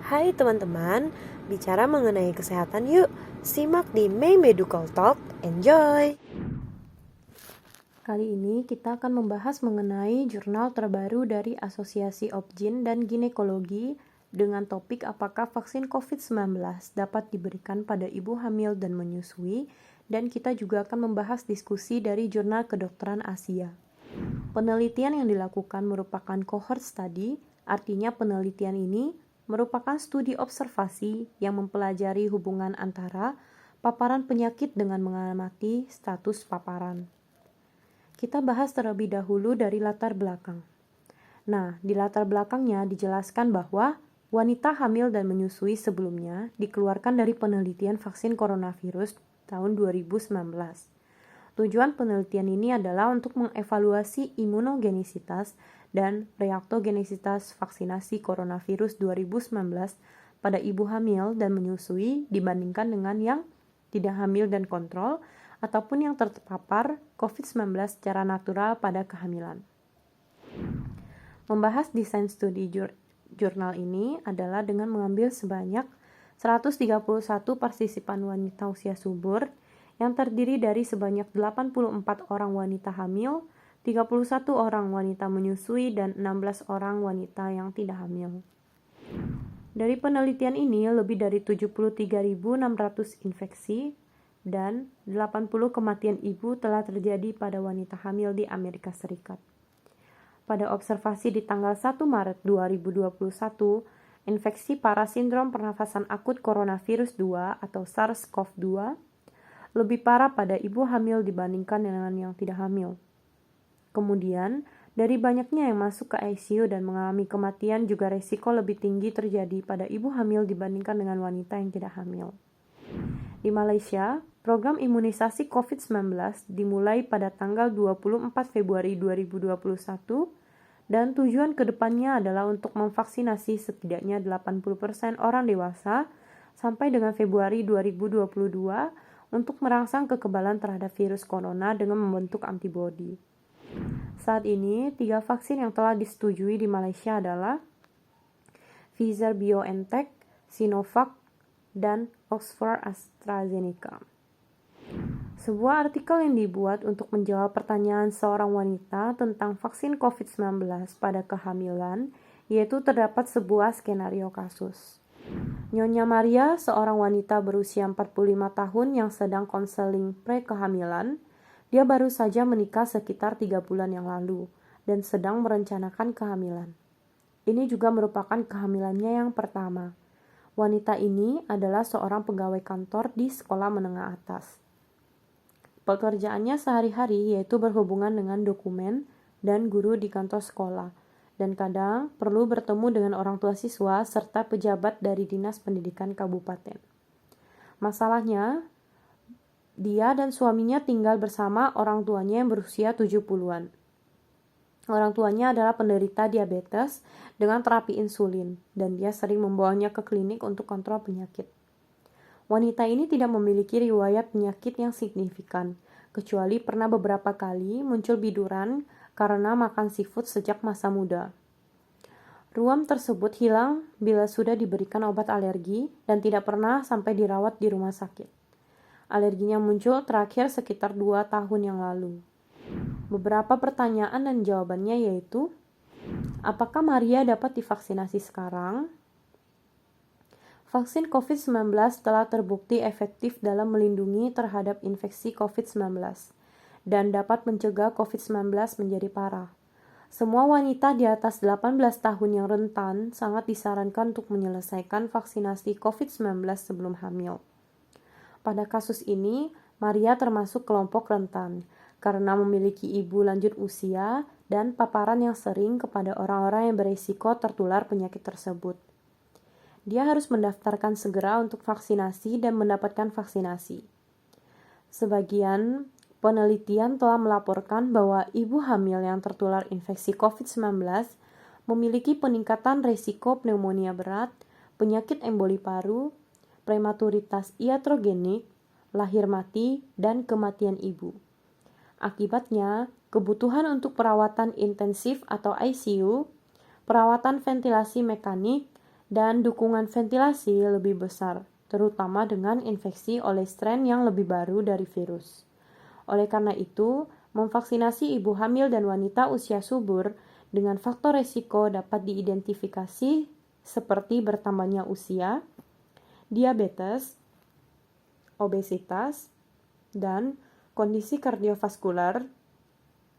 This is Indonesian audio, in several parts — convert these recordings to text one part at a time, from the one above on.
Hai teman-teman, bicara mengenai kesehatan yuk. Simak di May Medical Talk, enjoy! Kali ini kita akan membahas mengenai jurnal terbaru dari Asosiasi Obgyn dan Ginekologi dengan topik apakah vaksin COVID-19 dapat diberikan pada ibu hamil dan menyusui, dan kita juga akan membahas diskusi dari Jurnal Kedokteran Asia. Penelitian yang dilakukan merupakan cohort study, artinya penelitian ini merupakan studi observasi yang mempelajari hubungan antara paparan penyakit dengan mengamati status paparan. Kita bahas terlebih dahulu dari latar belakang. Nah, di latar belakangnya dijelaskan bahwa wanita hamil dan menyusui sebelumnya dikeluarkan dari penelitian vaksin coronavirus tahun 2019. Tujuan penelitian ini adalah untuk mengevaluasi imunogenisitas dan reaktogenisitas vaksinasi coronavirus 2019 pada ibu hamil dan menyusui dibandingkan dengan yang tidak hamil dan kontrol ataupun yang terpapar COVID-19 secara natural pada kehamilan. Membahas desain studi jurnal ini adalah dengan mengambil sebanyak 131 partisipan wanita usia subur yang terdiri dari sebanyak 84 orang wanita hamil, 31 orang wanita menyusui, dan 16 orang wanita yang tidak hamil. Dari penelitian ini, lebih dari 73.600 infeksi dan 80 kematian ibu telah terjadi pada wanita hamil di Amerika Serikat. Pada observasi di tanggal 1 Maret 2021, infeksi parasindrom pernafasan akut coronavirus 2 atau SARS-CoV-2 lebih parah pada ibu hamil dibandingkan dengan yang tidak hamil. Kemudian, dari banyaknya yang masuk ke ICU dan mengalami kematian juga resiko lebih tinggi terjadi pada ibu hamil dibandingkan dengan wanita yang tidak hamil. Di Malaysia, program imunisasi COVID-19 dimulai pada tanggal 24 Februari 2021 dan tujuan kedepannya adalah untuk memvaksinasi setidaknya 80% orang dewasa sampai dengan Februari 2022 untuk merangsang kekebalan terhadap virus corona dengan membentuk antibodi. Saat ini, 3 vaksin yang telah disetujui di Malaysia adalah Pfizer-BioNTech, Sinovac, dan Oxford AstraZeneca. Sebuah artikel yang dibuat untuk menjawab pertanyaan seorang wanita tentang vaksin COVID-19 pada kehamilan, yaitu terdapat sebuah skenario kasus. Nyonya Maria, seorang wanita berusia 45 tahun yang sedang konseling pre-kehamilan, dia baru saja menikah sekitar 3 bulan yang lalu dan sedang merencanakan kehamilan. Ini juga merupakan kehamilannya yang pertama. Wanita ini adalah seorang pegawai kantor di sekolah menengah atas. Pekerjaannya sehari-hari yaitu berhubungan dengan dokumen dan guru di kantor sekolah, dan kadang perlu bertemu dengan orang tua siswa serta pejabat dari Dinas Pendidikan Kabupaten. Masalahnya, dia dan suaminya tinggal bersama orang tuanya yang berusia 70-an. Orang tuanya adalah penderita diabetes dengan terapi insulin, dan dia sering membawanya ke klinik untuk kontrol penyakit. Wanita ini tidak memiliki riwayat penyakit yang signifikan, kecuali pernah beberapa kali muncul biduran karena makan seafood sejak masa muda. Ruam tersebut hilang bila sudah diberikan obat alergi dan tidak pernah sampai dirawat di rumah sakit. Alerginya muncul terakhir sekitar 2 tahun yang lalu. Beberapa pertanyaan dan jawabannya yaitu, apakah Maria dapat divaksinasi sekarang? Vaksin COVID-19 telah terbukti efektif dalam melindungi terhadap infeksi COVID-19 dan dapat mencegah COVID-19 menjadi parah. Semua wanita di atas 18 tahun yang rentan sangat disarankan untuk menyelesaikan vaksinasi COVID-19 sebelum hamil. Pada kasus ini, Maria termasuk kelompok rentan karena memiliki ibu lanjut usia dan paparan yang sering kepada orang-orang yang berisiko tertular penyakit tersebut. Dia harus mendaftarkan segera untuk vaksinasi dan mendapatkan vaksinasi. Sebagian penelitian telah melaporkan bahwa ibu hamil yang tertular infeksi COVID-19 memiliki peningkatan risiko pneumonia berat, penyakit emboli paru, prematuritas iatrogenik, lahir mati, dan kematian ibu. Akibatnya, kebutuhan untuk perawatan intensif atau ICU, perawatan ventilasi mekanik, dan dukungan ventilasi lebih besar, terutama dengan infeksi oleh strain yang lebih baru dari virus. Oleh karena itu, memvaksinasi ibu hamil dan wanita usia subur dengan faktor resiko dapat diidentifikasi seperti bertambahnya usia, diabetes, obesitas, dan kondisi kardiovaskular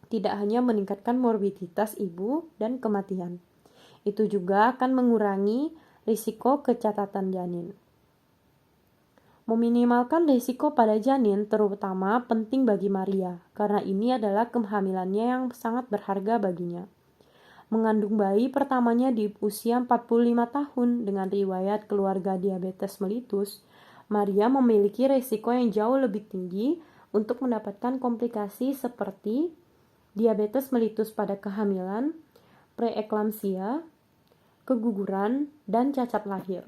tidak hanya meningkatkan morbiditas ibu dan kematian. Itu juga akan mengurangi risiko kecacatan janin. Meminimalkan risiko pada janin terutama penting bagi Maria, karena ini adalah kehamilannya yang sangat berharga baginya. Mengandung bayi pertamanya di usia 45 tahun dengan riwayat keluarga diabetes mellitus, Maria memiliki risiko yang jauh lebih tinggi untuk mendapatkan komplikasi seperti diabetes mellitus pada kehamilan, preeklamsia, keguguran, dan cacat lahir.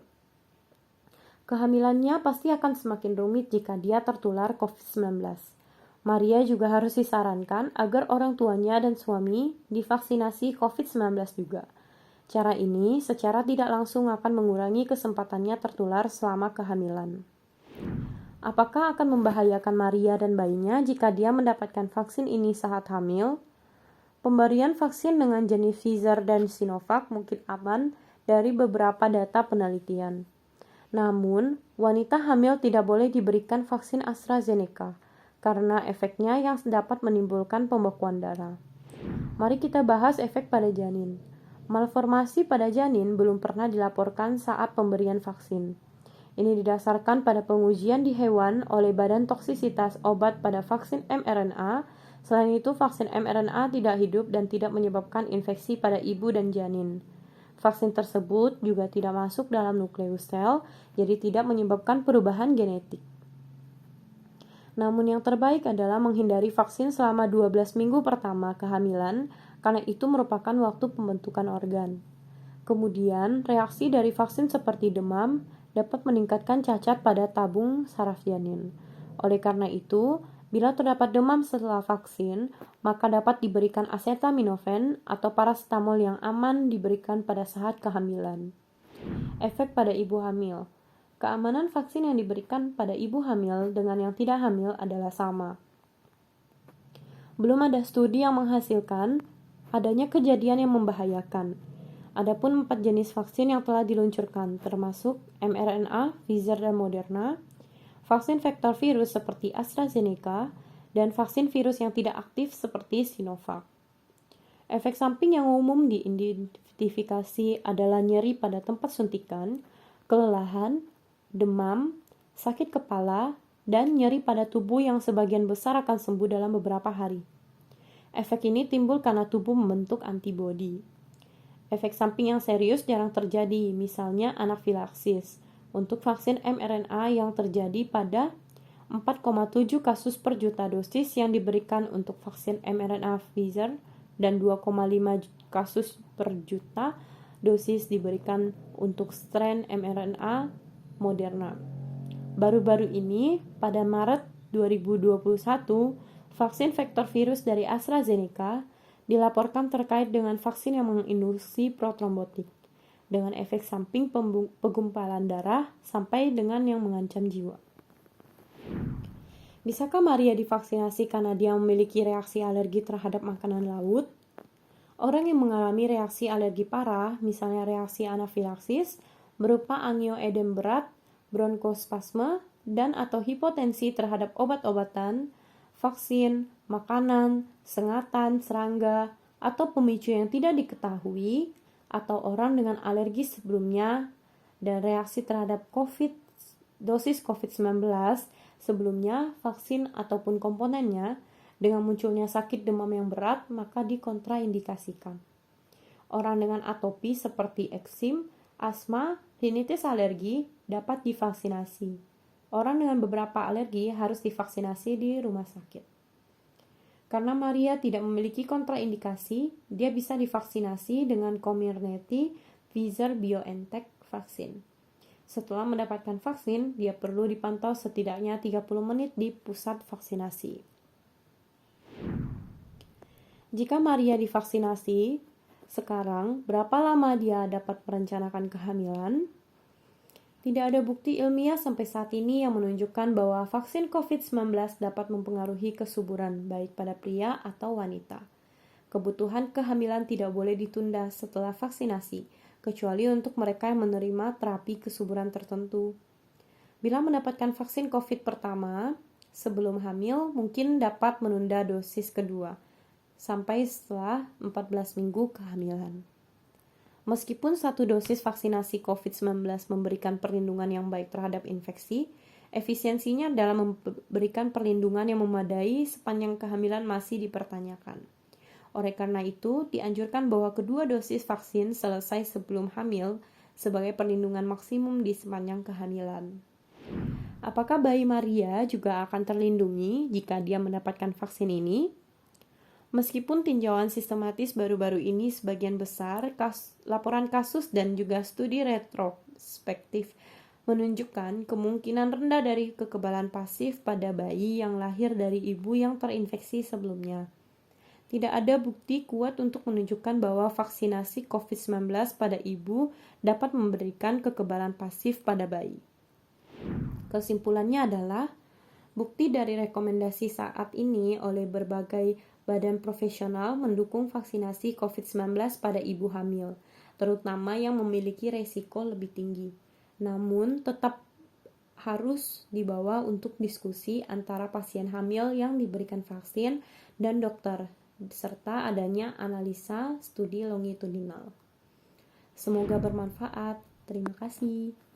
Kehamilannya pasti akan semakin rumit jika dia tertular COVID-19. Maria juga harus disarankan agar orang tuanya dan suami divaksinasi COVID-19 juga. Cara ini secara tidak langsung akan mengurangi kesempatannya tertular selama kehamilan. Apakah akan membahayakan Maria dan bayinya jika dia mendapatkan vaksin ini saat hamil? Pemberian vaksin dengan jenis Pfizer dan Sinovac mungkin aman dari beberapa data penelitian. Namun, wanita hamil tidak boleh diberikan vaksin AstraZeneca karena efeknya yang dapat menimbulkan pembekuan darah. Mari kita bahas efek pada janin. Malformasi pada janin belum pernah dilaporkan saat pemberian vaksin. Ini didasarkan pada pengujian di hewan oleh Badan Toksisitas Obat pada vaksin mRNA. Selain itu, vaksin mRNA tidak hidup dan tidak menyebabkan infeksi pada ibu dan janin. Vaksin tersebut juga tidak masuk dalam nukleus sel, jadi tidak menyebabkan perubahan genetik. Namun yang terbaik adalah menghindari vaksin selama 12 minggu pertama kehamilan, karena itu merupakan waktu pembentukan organ. Kemudian, reaksi dari vaksin seperti demam dapat meningkatkan cacat pada tabung saraf janin. Oleh karena itu, bila terdapat demam setelah vaksin, maka dapat diberikan acetaminophen atau paracetamol yang aman diberikan pada saat kehamilan. Efek pada ibu hamil. Keamanan vaksin yang diberikan pada ibu hamil dengan yang tidak hamil adalah sama. Belum ada studi yang menghasilkan adanya kejadian yang membahayakan. Adapun 4 jenis vaksin yang telah diluncurkan, termasuk mRNA, Pfizer dan Moderna, vaksin vektor virus seperti AstraZeneca, dan vaksin virus yang tidak aktif seperti Sinovac. Efek samping yang umum diidentifikasi adalah nyeri pada tempat suntikan, kelelahan, demam, sakit kepala, dan nyeri pada tubuh yang sebagian besar akan sembuh dalam beberapa hari. Efek ini timbul karena tubuh membentuk antibodi. Efek samping yang serius jarang terjadi, misalnya anafilaksis, untuk vaksin mRNA yang terjadi pada 4,7 kasus per juta dosis yang diberikan untuk vaksin mRNA Pfizer dan 2,5 kasus per juta dosis diberikan untuk strain mRNA Moderna. Baru-baru ini, pada Maret 2021, vaksin vektor virus dari AstraZeneca dilaporkan terkait dengan vaksin yang menginduksi protrombotik dengan efek samping penggumpalan darah sampai dengan yang mengancam jiwa. Bisakah Maria divaksinasi karena dia memiliki reaksi alergi terhadap makanan laut? Orang yang mengalami reaksi alergi parah, misalnya reaksi anafilaksis, berupa angioedem berat, bronkospasme, dan atau hipotensi terhadap obat-obatan, vaksin, makanan, sengatan, serangga, atau pemicu yang tidak diketahui, atau orang dengan alergi sebelumnya, dan reaksi terhadap dosis COVID-19 sebelumnya, vaksin ataupun komponennya, dengan munculnya sakit demam yang berat, maka dikontraindikasikan. Orang dengan atopi seperti eksim, asma, rinitis alergi dapat divaksinasi. Orang dengan beberapa alergi harus divaksinasi di rumah sakit. Karena Maria tidak memiliki kontraindikasi, dia bisa divaksinasi dengan Comirnaty Pfizer-BioNTech vaksin. Setelah mendapatkan vaksin, dia perlu dipantau setidaknya 30 menit di pusat vaksinasi. Jika Maria divaksinasi, Sekarang, berapa lama dia dapat merencanakan kehamilan? Tidak ada bukti ilmiah sampai saat ini yang menunjukkan bahwa vaksin COVID-19 dapat mempengaruhi kesuburan baik pada pria atau wanita. Kebutuhan kehamilan tidak boleh ditunda setelah vaksinasi, kecuali untuk mereka yang menerima terapi kesuburan tertentu. Bila mendapatkan vaksin COVID pertama, sebelum hamil mungkin dapat menunda dosis kedua, sampai setelah 14 minggu kehamilan. Meskipun satu dosis vaksinasi COVID-19 memberikan perlindungan yang baik terhadap infeksi, efisiensinya dalam memberikan perlindungan yang memadai sepanjang kehamilan masih dipertanyakan. Oleh karena itu, dianjurkan bahwa kedua dosis vaksin selesai sebelum hamil sebagai perlindungan maksimum di sepanjang kehamilan. Apakah bayi Maria juga akan terlindungi jika dia mendapatkan vaksin ini? Meskipun tinjauan sistematis baru-baru ini sebagian besar laporan kasus dan juga studi retrospektif menunjukkan kemungkinan rendah dari kekebalan pasif pada bayi yang lahir dari ibu yang terinfeksi sebelumnya. Tidak ada bukti kuat untuk menunjukkan bahwa vaksinasi COVID-19 pada ibu dapat memberikan kekebalan pasif pada bayi. Kesimpulannya adalah, bukti dari rekomendasi saat ini oleh berbagai badan profesional mendukung vaksinasi COVID-19 pada ibu hamil, terutama yang memiliki resiko lebih tinggi. Namun, tetap harus dibawa untuk diskusi antara pasien hamil yang diberikan vaksin dan dokter, serta adanya analisa studi longitudinal. Semoga bermanfaat. Terima kasih.